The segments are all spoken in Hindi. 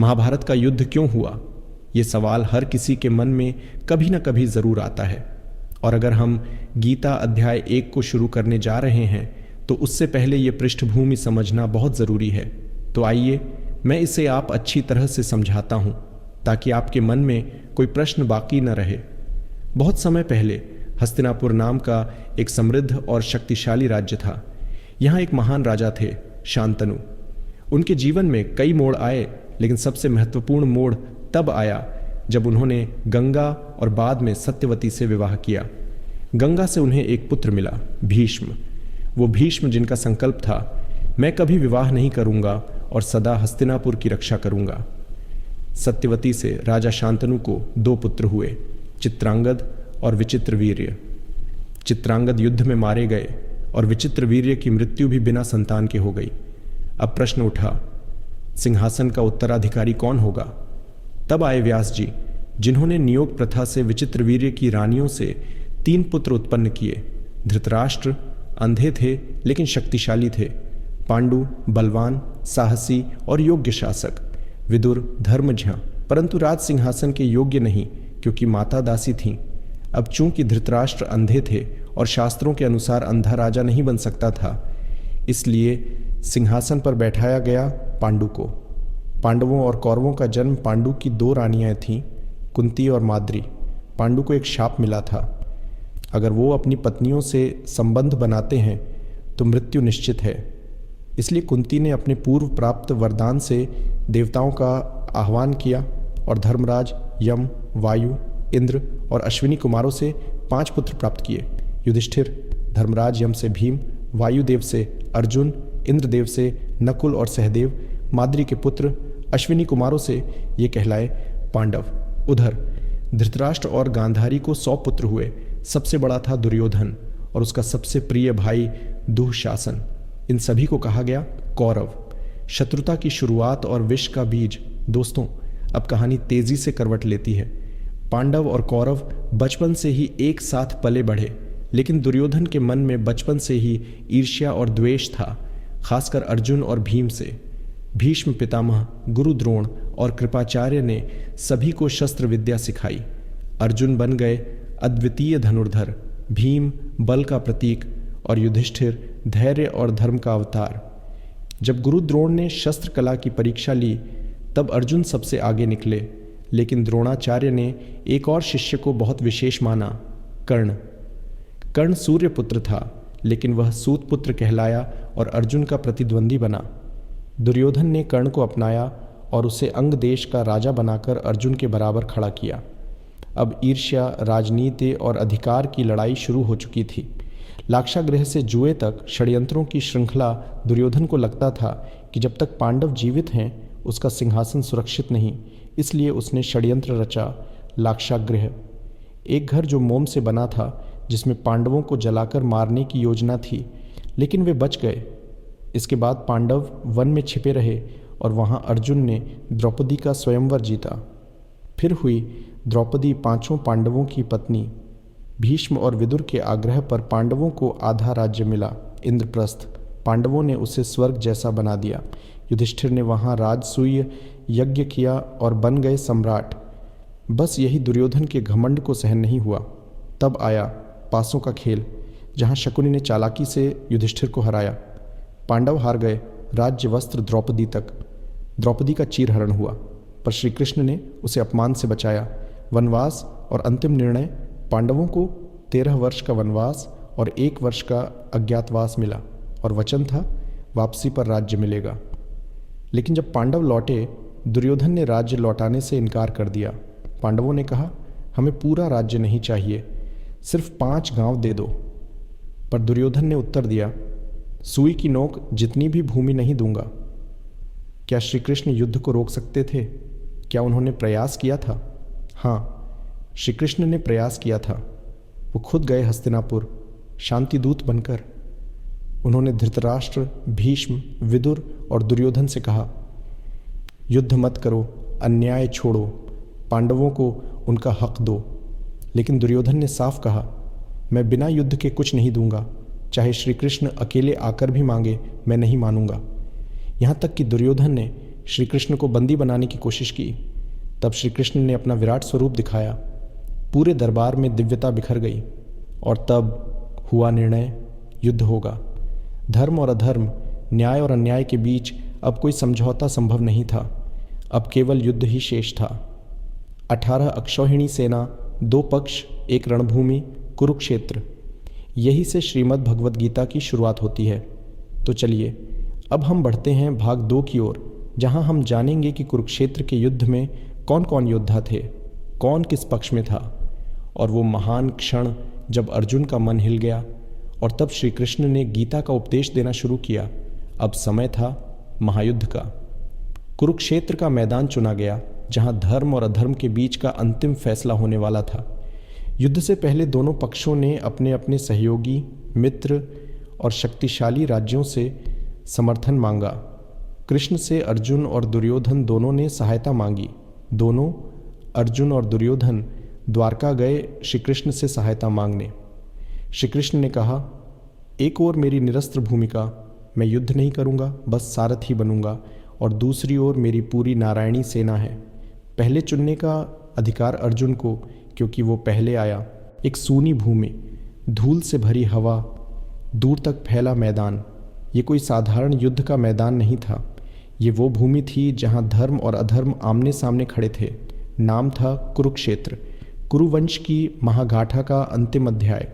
महाभारत का युद्ध क्यों हुआ? ये सवाल हर किसी के मन में कभी ना कभी ज़रूर आता है। और अगर हम गीता अध्याय 1 को शुरू करने जा रहे हैं तो उससे पहले ये पृष्ठभूमि समझना बहुत ज़रूरी है। तो आइए मैं इसे आप अच्छी तरह से समझाता हूँ ताकि आपके मन में कोई प्रश्न बाकी न रहे। बहुत समय पहले हस्तिनापुर नाम का एक समृद्ध और शक्तिशाली राज्य था। यहाँ एक महान राजा थे, शांतनु। उनके जीवन में कई मोड़ आए, लेकिन सबसे महत्वपूर्ण मोड़ तब आया जब उन्होंने गंगा और बाद में सत्यवती से विवाह किया। गंगा से उन्हें एक पुत्र मिला, भीष्म। वो भीष्म जिनका संकल्प था, मैं कभी विवाह नहीं करूंगा और सदा हस्तिनापुर की रक्षा करूंगा। सत्यवती से राजा शांतनु को 2 पुत्र हुए, चित्रांगद और विचित्रवीर्य। चित्रांगद युद्ध में मारे गए और विचित्रवीर्य की मृत्यु भी बिना संतान के हो गई। अब प्रश्न उठा, सिंहासन का उत्तराधिकारी कौन होगा? तब आए व्यास जी, जिन्होंने नियोग प्रथा से विचित्रवीर्य की रानियों से 3 पुत्र उत्पन्न किए। धृतराष्ट्र अंधे थे लेकिन शक्तिशाली थे, पांडु बलवान, साहसी और योग्य शासक, विदुर धर्मज्ञ परंतु राज सिंहासन के योग्य नहीं क्योंकि माता दासी थीं। अब चूंकि धृतराष्ट्र अंधे थे और शास्त्रों के अनुसार अंधा राजा नहीं बन सकता था, इसलिए सिंहासन पर बैठाया गया पांडु को। पांडवों और कौरवों का जन्म पांडु की 2 रानियां थीं, कुंती और माद्री। पांडु को एक शाप मिला था, अगर वो अपनी पत्नियों से संबंध बनाते हैं तो मृत्यु निश्चित है। इसलिए कुंती ने अपने पूर्व प्राप्त वरदान से देवताओं का आह्वान किया और धर्मराज, यम, वायु, इंद्र और अश्विनी कुमारों से 5 पुत्र प्राप्त किए। युधिष्ठिर, धर्मराज यम से भीम, वायुदेव से अर्जुन, इंद्रदेव से नकुल और सहदेव, माद्री के पुत्र अश्विनी कुमारों से ये कहलाए पांडव। उधर धृतराष्ट्र और गांधारी को 100 पुत्र हुए। सबसे बड़ा था दुर्योधन और उसका सबसे प्रिय भाई दुःशासन। इन सभी को कहा गया कौरव। शत्रुता की शुरुआत और विष का बीज। दोस्तों, अब कहानी तेजी से करवट लेती है। पांडव और कौरव बचपन से ही एक साथ पले बढ़े, लेकिन दुर्योधन के मन में बचपन से ही ईर्ष्या और द्वेष था, खासकर अर्जुन और भीम से। भीष्म पितामह, गुरु द्रोण और कृपाचार्य ने सभी को शस्त्र विद्या सिखाई। अर्जुन बन गए अद्वितीय धनुर्धर, भीम बल का प्रतीक और युधिष्ठिर धैर्य और धर्म का अवतार। जब गुरु द्रोण ने शस्त्र कला की परीक्षा ली तब अर्जुन सबसे आगे निकले, लेकिन द्रोणाचार्य ने एक और शिष्य को बहुत विशेष माना, कर्ण। कर्ण सूर्य पुत्र था, लेकिन वह सूत पुत्र कहलाया और अर्जुन का प्रतिद्वंदी बना। दुर्योधन ने कर्ण को अपनाया और उसे अंग देश का राजा बनाकर अर्जुन के बराबर खड़ा किया। अब ईर्ष्या, राजनीति और अधिकार की लड़ाई शुरू हो चुकी थी। लाक्षागृह से जुए तक षड्यंत्रों की श्रृंखला। दुर्योधन को लगता था कि जब तक पांडव जीवित हैं उसका सिंहासन सुरक्षित नहीं, इसलिए उसने षड्यंत्र रचा, लाक्षागृह। एक घर जो मोम से बना था, जिसमें पांडवों को जलाकर मारने की योजना थी, लेकिन वे बच गए। इसके बाद पांडव वन में छिपे रहे और वहाँ अर्जुन ने द्रौपदी का स्वयंवर जीता। फिर हुई द्रौपदी 5 पांडवों की पत्नी। भीष्म और विदुर के आग्रह पर पांडवों को आधा राज्य मिला, इंद्रप्रस्थ। पांडवों ने उसे स्वर्ग जैसा बना दिया। युधिष्ठिर ने वहाँ राजसूय यज्ञ किया और बन गए सम्राट। बस यही दुर्योधन के घमंड को सहन नहीं हुआ। तब आया पासों का खेल, जहाँ शकुनी ने चालाकी से युधिष्ठिर को हराया। पांडव हार गए, राज्य वस्त्र द्रौपदी तक। द्रौपदी का चीरहरण हुआ, पर श्री कृष्ण ने उसे अपमान से बचाया। वनवास और अंतिम निर्णय। पांडवों को 13 वर्ष का वनवास और 1 वर्ष का अज्ञातवास मिला और वचन था वापसी पर राज्य मिलेगा। लेकिन जब पांडव लौटे, दुर्योधन ने राज्य लौटाने से इनकार कर दिया। पांडवों ने कहा, हमें पूरा राज्य नहीं चाहिए, सिर्फ 5 गांव दे दो। पर दुर्योधन ने उत्तर दिया, सुई की नोक जितनी भी भूमि नहीं दूंगा। क्या श्री कृष्ण युद्ध को रोक सकते थे? क्या उन्होंने प्रयास किया था? हाँ, श्री कृष्ण ने प्रयास किया था। वो खुद गए हस्तिनापुर शांतिदूत बनकर। उन्होंने धृतराष्ट्र, भीष्म, विदुर और दुर्योधन से कहा, युद्ध मत करो, अन्याय छोड़ो, पांडवों को उनका हक दो। लेकिन दुर्योधन ने साफ कहा, मैं बिना युद्ध के कुछ नहीं दूंगा, चाहे श्री कृष्ण अकेले आकर भी मांगे, मैं नहीं मानूंगा। यहाँ तक कि दुर्योधन ने श्री कृष्ण को बंदी बनाने की कोशिश की, तब श्री कृष्ण ने अपना विराट स्वरूप दिखाया। पूरे दरबार में दिव्यता बिखर गई और तब हुआ निर्णय, युद्ध होगा। धर्म और अधर्म, न्याय और अन्याय के बीच अब कोई समझौता संभव नहीं था। अब केवल युद्ध ही शेष था। 18 अक्षौहिणी सेना, 2 पक्ष, एक रणभूमि, कुरुक्षेत्र। यही से श्रीमद् भगवद गीता की शुरुआत होती है। तो चलिए अब हम बढ़ते हैं भाग 2 की ओर, जहां हम जानेंगे कि कुरुक्षेत्र के युद्ध में कौन कौन योद्धा थे, कौन किस पक्ष में था, और वो महान क्षण जब अर्जुन का मन हिल गया और तब श्री कृष्ण ने गीता का उपदेश देना शुरू किया। अब समय था महायुद्ध का। कुरुक्षेत्र का मैदान चुना गया, जहां धर्म और अधर्म के बीच का अंतिम फैसला होने वाला था। युद्ध से पहले दोनों पक्षों ने अपने अपने सहयोगी, मित्र और शक्तिशाली राज्यों से समर्थन मांगा। कृष्ण से अर्जुन और दुर्योधन दोनों ने सहायता मांगी। दोनों, अर्जुन और दुर्योधन, द्वारका गए श्री कृष्ण से सहायता मांगने। श्री कृष्ण ने कहा, एक ओर मेरी निरस्त्र भूमिका, मैं युद्ध नहीं करूंगा, बस सारथी बनूंगा, और दूसरी ओर मेरी पूरी नारायणी सेना है। पहले चुनने का अधिकार अर्जुन को, क्योंकि वो पहले आया। एक सूनी भूमि, धूल से भरी हवा, दूर तक फैला मैदान। ये कोई साधारण युद्ध का मैदान नहीं था। ये वो भूमि थी जहां धर्म और अधर्म आमने सामने खड़े थे। नाम था कुरुक्षेत्र, कुरुवंश की महागाथा का अंतिम अध्याय,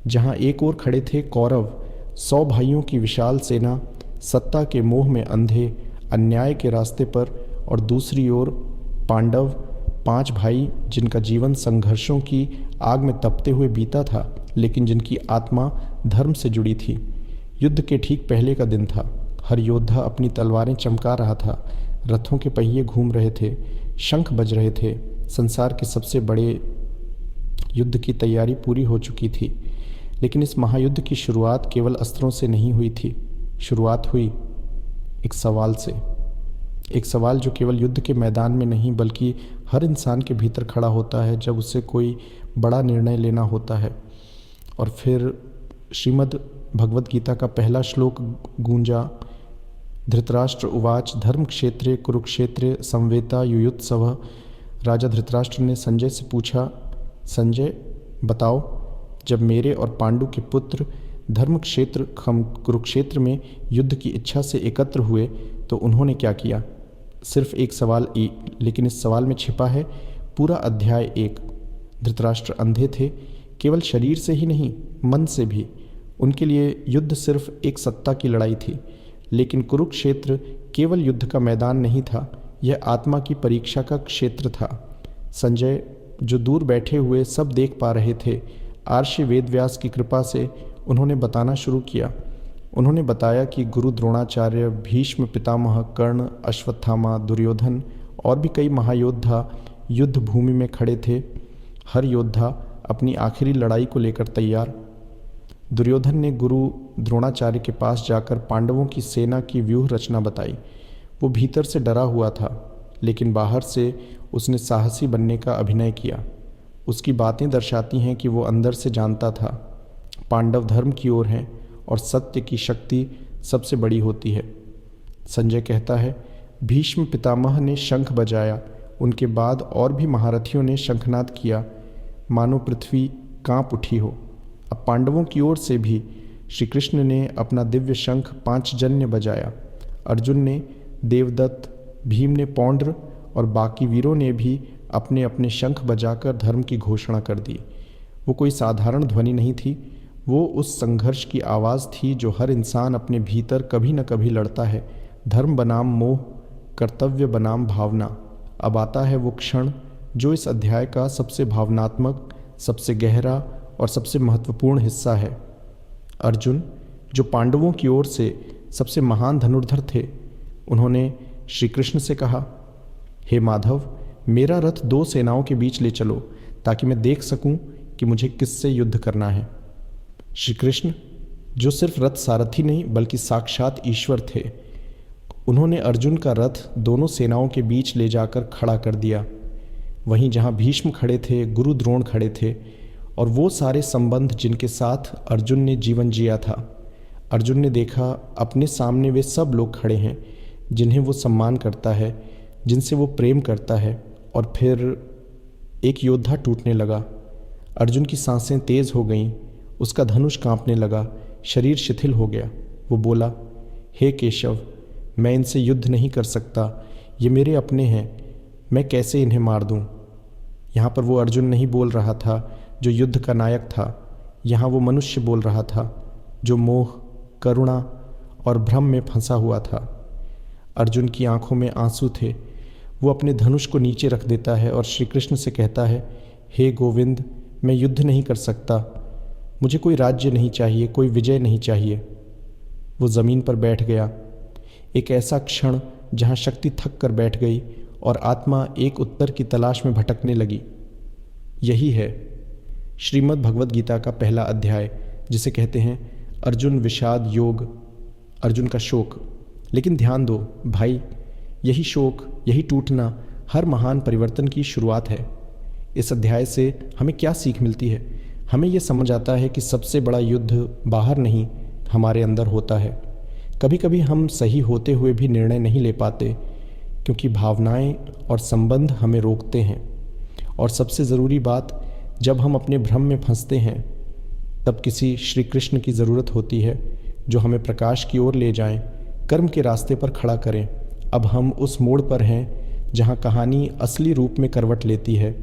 जहां एक ओर खड़े थे कौरव, 100 भाइयों की विशाल सेना, सत्ता के मोह में अंधे, अन्याय के रास्ते पर, और दूसरी ओर पांडव, 5 भाई जिनका जीवन संघर्षों की आग में तपते हुए बीता था, लेकिन जिनकी आत्मा धर्म से जुड़ी थी। युद्ध के ठीक पहले का दिन था। हर योद्धा अपनी तलवारें चमका रहा था, रथों के पहिए घूम रहे थे, शंख बज रहे थे। संसार के सबसे बड़े युद्ध की तैयारी पूरी हो चुकी थी। लेकिन इस महायुद्ध की शुरुआत केवल अस्त्रों से नहीं हुई थी। शुरुआत हुई एक सवाल से। एक सवाल जो केवल युद्ध के मैदान में नहीं, बल्कि हर इंसान के भीतर खड़ा होता है जब उसे कोई बड़ा निर्णय लेना होता है। और फिर श्रीमद् भगवद गीता का पहला श्लोक गूंजा, धृतराष्ट्र उवाच धर्म क्षेत्रे कुरुक्षेत्रे संवेता युयुत्सव। राजा धृतराष्ट्र ने संजय से पूछा, संजय बताओ, जब मेरे और पांडु के पुत्र धर्म क्षेत्र कुरुक्षेत्र में युद्ध की इच्छा से एकत्र हुए तो उन्होंने क्या किया? सिर्फ एक सवाल, लेकिन इस सवाल में छिपा है पूरा अध्याय 1। धृतराष्ट्र अंधे थे, केवल शरीर से ही नहीं, मन से भी। उनके लिए युद्ध सिर्फ एक सत्ता की लड़ाई थी। लेकिन कुरुक्षेत्र केवल युद्ध का मैदान नहीं था, यह आत्मा की परीक्षा का क्षेत्र था। संजय, जो दूर बैठे हुए सब देख पा रहे थे, आर्षि वेदव्यास की कृपा से उन्होंने बताना शुरू किया। उन्होंने बताया कि गुरु द्रोणाचार्य, भीष्म पितामह, कर्ण, अश्वत्थामा, दुर्योधन और भी कई महायोद्धा युद्ध भूमि में खड़े थे। हर योद्धा अपनी आखिरी लड़ाई को लेकर तैयार। दुर्योधन ने गुरु द्रोणाचार्य के पास जाकर पांडवों की सेना की व्यूह रचना बताई। वो भीतर से डरा हुआ था, लेकिन बाहर से उसने साहसी बनने का अभिनय किया। उसकी बातें दर्शाती हैं कि वो अंदर से जानता था पांडव धर्म की ओर हैं और सत्य की शक्ति सबसे बड़ी होती है। संजय कहता है, भीष्म पितामह ने शंख बजाया, उनके बाद और भी महारथियों ने शंखनाद किया, मानो पृथ्वी कांप उठी हो। अब पांडवों की ओर से भी श्री कृष्ण ने अपना दिव्य शंख पांचजन्य बजाया। अर्जुन ने, देवदत्त, भीम ने पौंड्र और बाकी वीरों ने भी अपने अपने शंख बजाकर धर्म की घोषणा कर दी। वो कोई साधारण ध्वनि नहीं थी, वो उस संघर्ष की आवाज़ थी जो हर इंसान अपने भीतर कभी न कभी लड़ता है। धर्म बनाम मोह, कर्तव्य बनाम भावना। अब आता है वो क्षण जो इस अध्याय का सबसे भावनात्मक, सबसे गहरा और सबसे महत्वपूर्ण हिस्सा है। अर्जुन, जो पांडवों की ओर से सबसे महान धनुर्धर थे, उन्होंने श्री कृष्ण से कहा, हे माधव, मेरा रथ 2 सेनाओं के बीच ले चलो ताकि मैं देख सकूं कि मुझे किससे युद्ध करना है। श्री कृष्ण, जो सिर्फ रथ सारथी नहीं बल्कि साक्षात ईश्वर थे, उन्होंने अर्जुन का रथ दोनों सेनाओं के बीच ले जाकर खड़ा कर दिया। वहीं जहां भीष्म खड़े थे, गुरु द्रोण खड़े थे और वो सारे संबंध जिनके साथ अर्जुन ने जीवन जिया था। अर्जुन ने देखा अपने सामने वे सब लोग खड़े हैं जिन्हें वो सम्मान करता है, जिनसे वो प्रेम करता है। और फिर एक योद्धा टूटने लगा। अर्जुन की सांसें तेज हो गईं, उसका धनुष कांपने लगा, शरीर शिथिल हो गया। वो बोला, हे केशव, मैं इनसे युद्ध नहीं कर सकता, ये मेरे अपने हैं, मैं कैसे इन्हें मार दूं? यहाँ पर वो अर्जुन नहीं बोल रहा था जो युद्ध का नायक था, यहाँ वो मनुष्य बोल रहा था जो मोह, करुणा और भ्रम में फंसा हुआ था। अर्जुन की आंखों में आंसू थे। वो अपने धनुष को नीचे रख देता है और श्री कृष्ण से कहता है, हे गोविंद, मैं युद्ध नहीं कर सकता, मुझे कोई राज्य नहीं चाहिए, कोई विजय नहीं चाहिए। वो ज़मीन पर बैठ गया। एक ऐसा क्षण जहाँ शक्ति थक कर बैठ गई और आत्मा एक उत्तर की तलाश में भटकने लगी। यही है श्रीमद् भगवद गीता का पहला अध्याय, जिसे कहते हैं अर्जुन विषाद योग, अर्जुन का शोक। लेकिन ध्यान दो भाई, यही शोक, यही टूटना हर महान परिवर्तन की शुरुआत है। इस अध्याय से हमें क्या सीख मिलती है? हमें यह समझ आता है कि सबसे बड़ा युद्ध बाहर नहीं, हमारे अंदर होता है। कभी कभी हम सही होते हुए भी निर्णय नहीं ले पाते, क्योंकि भावनाएं और संबंध हमें रोकते हैं। और सबसे ज़रूरी बात, जब हम अपने भ्रम में फंसते हैं, तब किसी श्री कृष्ण की ज़रूरत होती है जो हमें प्रकाश की ओर ले जाएं, कर्म के रास्ते पर खड़ा करें। अब हम उस मोड़ पर हैं जहाँ कहानी असली रूप में करवट लेती है,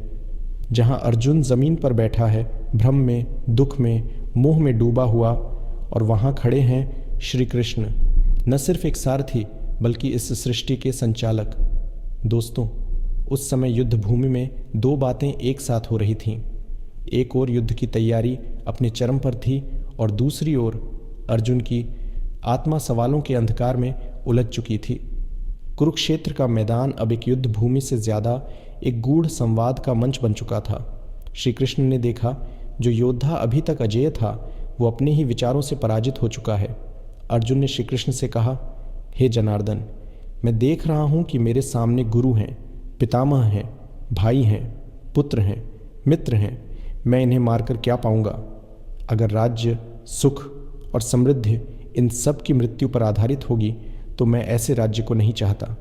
जहाँ अर्जुन ज़मीन पर बैठा है, भ्रम में, दुख में, मोह में डूबा हुआ, और वहाँ खड़े हैं श्री कृष्ण, न सिर्फ एक सारथी बल्कि इस सृष्टि के संचालक। दोस्तों, उस समय युद्ध भूमि में दो बातें एक साथ हो रही थीं। एक ओर युद्ध की तैयारी अपने चरम पर थी और दूसरी ओर अर्जुन की आत्मा सवालों के अंधकार में उलझ चुकी थी। कुरुक्षेत्र का मैदान अब एक युद्ध भूमि से ज़्यादा एक गूढ़ संवाद का मंच बन चुका था। श्री कृष्ण ने देखा, जो योद्धा अभी तक अजेय था वो अपने ही विचारों से पराजित हो चुका है। अर्जुन ने श्री कृष्ण से कहा, हे जनार्दन, मैं देख रहा हूँ कि मेरे सामने गुरु हैं, पितामह हैं, भाई हैं, पुत्र हैं, मित्र हैं। मैं इन्हें मारकर क्या पाऊंगा? अगर राज्य, सुख और समृद्धि इन सब की मृत्यु पर आधारित होगी तो मैं ऐसे राज्य को नहीं चाहता।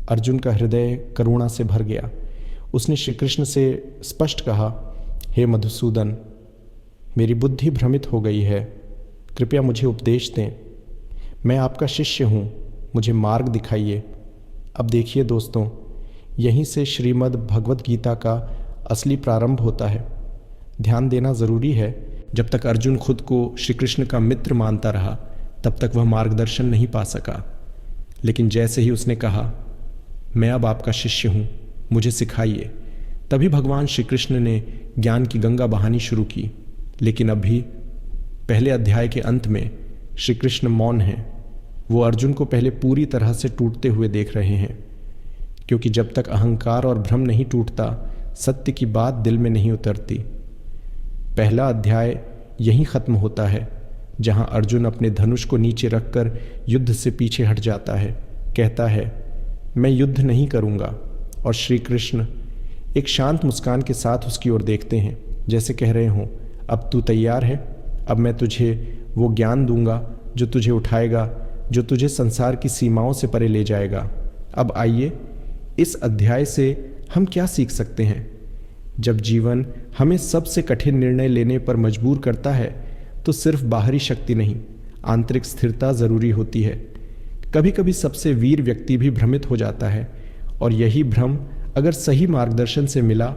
अर्जुन का हृदय करुणा से भर गया। उसने श्री कृष्ण से स्पष्ट कहा, हे मधुसूदन, मेरी बुद्धि भ्रमित हो गई है, कृपया मुझे उपदेश दें। मैं आपका शिष्य हूँ, मुझे मार्ग दिखाइए। अब देखिए दोस्तों, यहीं से श्रीमद् भगवद गीता का असली प्रारंभ होता है। ध्यान देना ज़रूरी है, जब तक अर्जुन खुद को श्री कृष्ण का मित्र मानता रहा तब तक वह मार्गदर्शन नहीं पा सका। लेकिन जैसे ही उसने कहा, मैं अब आपका शिष्य हूँ, मुझे सिखाइए, तभी भगवान श्री कृष्ण ने ज्ञान की गंगा बहानी शुरू की। लेकिन अभी पहले अध्याय के अंत में श्री कृष्ण मौन हैं। वो अर्जुन को पहले पूरी तरह से टूटते हुए देख रहे हैं, क्योंकि जब तक अहंकार और भ्रम नहीं टूटता, सत्य की बात दिल में नहीं उतरती। पहला अध्याय यहीं ख़त्म होता है, जहां अर्जुन अपने धनुष को नीचे रखकर युद्ध से पीछे हट जाता है, कहता है, मैं युद्ध नहीं करूंगा। और श्री कृष्ण एक शांत मुस्कान के साथ उसकी ओर देखते हैं, जैसे कह रहे हों, अब तू तैयार है? अब मैं तुझे वो ज्ञान दूंगा जो तुझे उठाएगा, जो तुझे संसार की सीमाओं से परे ले जाएगा। अब आइए, इस अध्याय से हम क्या सीख सकते हैं? जब जीवन हमें सबसे कठिन निर्णय लेने पर मजबूर करता है तो सिर्फ बाहरी शक्ति नहीं, आंतरिक स्थिरता ज़रूरी होती है। कभी कभी सबसे वीर व्यक्ति भी भ्रमित हो जाता है, और यही भ्रम अगर सही मार्गदर्शन से मिला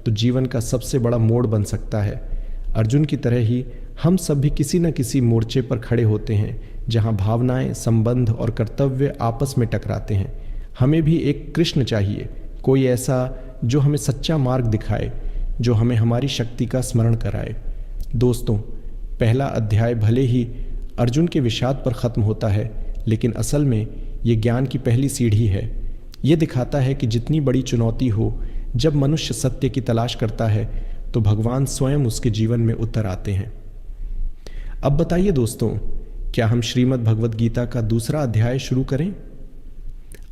तो जीवन का सबसे बड़ा मोड़ बन सकता है। अर्जुन की तरह ही हम सब भी किसी न किसी मोर्चे पर खड़े होते हैं, जहां भावनाएं, संबंध और कर्तव्य आपस में टकराते हैं। हमें भी एक कृष्ण चाहिए, कोई ऐसा जो हमें सच्चा मार्ग दिखाए, जो हमें हमारी शक्ति का स्मरण कराए। दोस्तों, पहला अध्याय भले ही अर्जुन के विषाद पर ख़त्म होता है, लेकिन असल में ये ज्ञान की पहली सीढ़ी है। ये दिखाता है कि जितनी बड़ी चुनौती हो, जब मनुष्य सत्य की तलाश करता है तो भगवान स्वयं उसके जीवन में उतर आते हैं। अब बताइए दोस्तों, क्या हम श्रीमद् भगवद गीता का दूसरा अध्याय शुरू करें?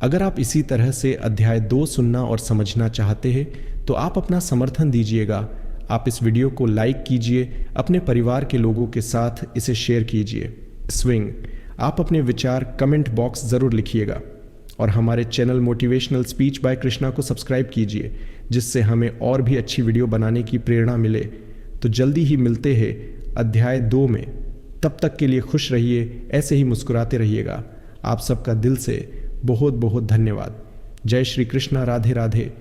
अगर आप इसी तरह से अध्याय 2 सुनना और समझना चाहते हैं तो आप अपना समर्थन दीजिएगा। आप इस वीडियो को लाइक कीजिए, अपने परिवार के लोगों के साथ इसे शेयर कीजिए। स्विंग, आप अपने विचार कमेंट बॉक्स ज़रूर लिखिएगा। और हमारे channel motivational speech bye Krishna को सब्सक्राइब कीजिए, जिससे हमें और भी अच्छी वीडियो बनाने की प्रेरणा मिले। तो जल्दी ही मिलते हैं अध्याय 2 में। तब तक के लिए खुश रहिए, ऐसे ही मुस्कुराते रहिएगा। आप सबका दिल से बहुत बहुत धन्यवाद। जय श्री कृष्णा। राधे राधे।